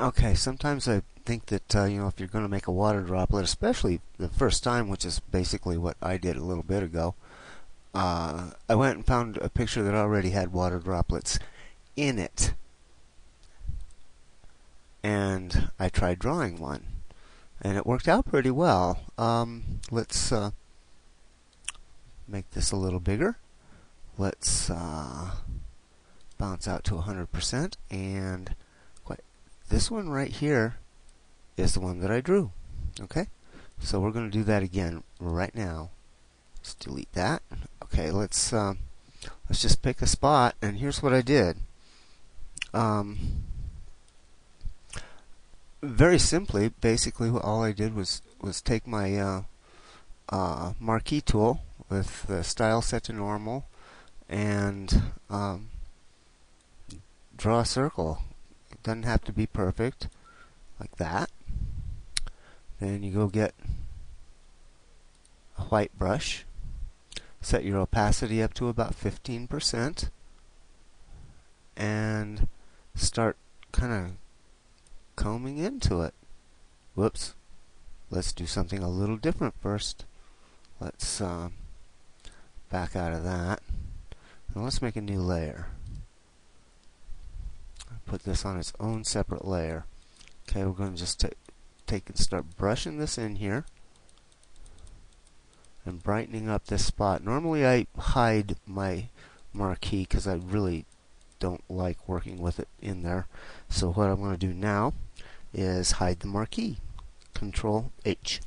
Okay, sometimes I think that if you're going to make a water droplet, especially the first time, which is basically what I did a little bit ago, I went and found a picture that already had water droplets in it, and I tried drawing one, and it worked out pretty well. Let's make this a little bigger. Let's bounce out to 100%, and this one right here is the one that I drew. Okay, so we're going to do that again right now. Let's delete that. Okay, let's just pick a spot, and here's what I did. Very simply, basically, all I did was take my marquee tool with the style set to normal and draw a circle. It doesn't have to be perfect, like that. Then you go get a white brush, set your opacity up to about 15%, and start kind of combing into it. Whoops. Let's do something a little different first. Let's back out of that. And let's make a new layer. Put this on its own separate layer. Okay, we're going to just take and start brushing this in here and brightening up this spot. Normally I hide my marquee because I really don't like working with it in there. So what I'm going to do now is hide the marquee. Control H.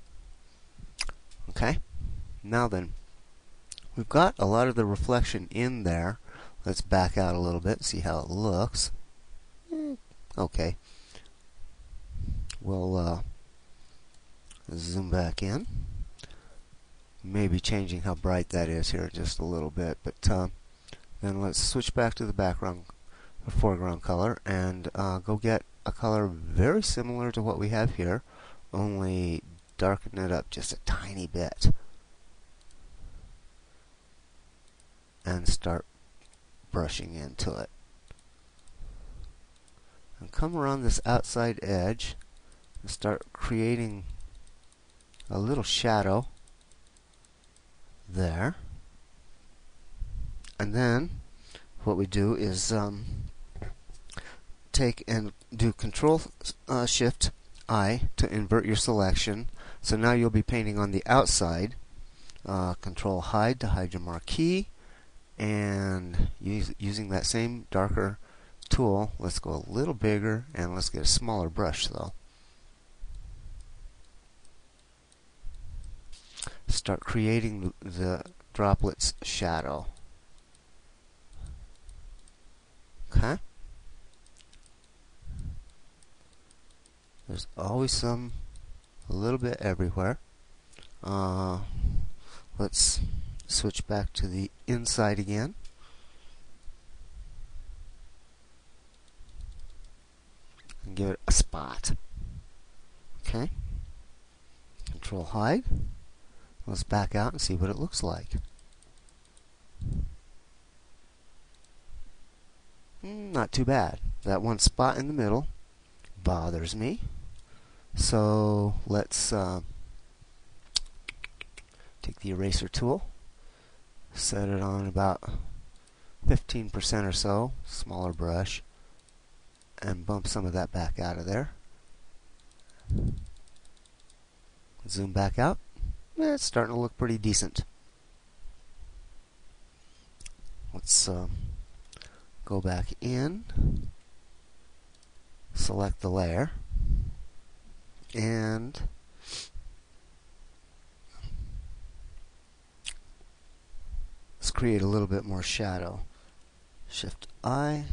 Okay, now then, we've got a lot of the reflection in there. Let's back out a little bit and see how it looks. Okay, we'll zoom back in. Maybe changing how bright that is here just a little bit, but then let's switch back to the background, the foreground color, and go get a color very similar to what we have here, only darken it up just a tiny bit, and start brushing into it. And come around this outside edge and start creating a little shadow there. And then what we do is take and do Control Shift I to invert your selection. So now you'll be painting on the outside. Control Hide to hide your marquee, and using that same darker tool, let's go a little bigger, and let's get a smaller brush though. Start creating the droplets shadow. Okay. There's always a little bit everywhere. Let's switch back to the inside again. And give it a spot. Okay. Control Hide. Let's back out and see what it looks like. Not too bad. That one spot in the middle bothers me. So let's take the eraser tool, set it on about 15% or so, smaller brush, and bump some of that back out of there. Zoom back out. It's starting to look pretty decent. Let's go back in, select the layer, and let's create a little bit more shadow. Shift I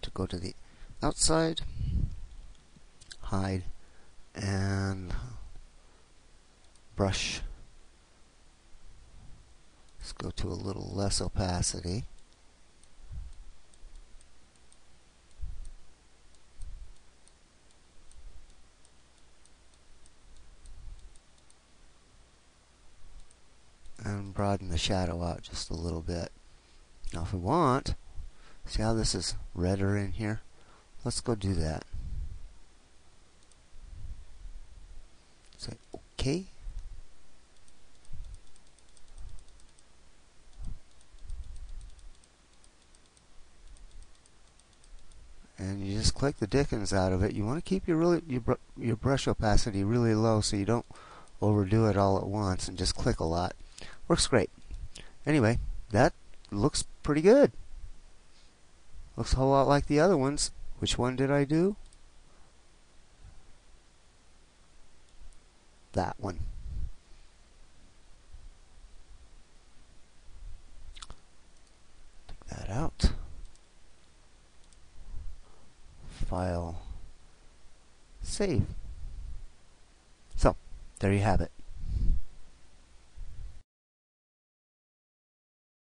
to go to the outside, hide, and brush. Let's go to a little less opacity. And broaden the shadow out just a little bit. Now if we want, see how this is redder in here? Let's go do that. OK. And you just click the dickens out of it. You want to keep your brush opacity really low so you don't overdo it all at once and just click a lot. Works great. Anyway, that looks pretty good. Looks a whole lot like the other ones. Which one did I do? That one. Take that out. File. Save. So, there you have it.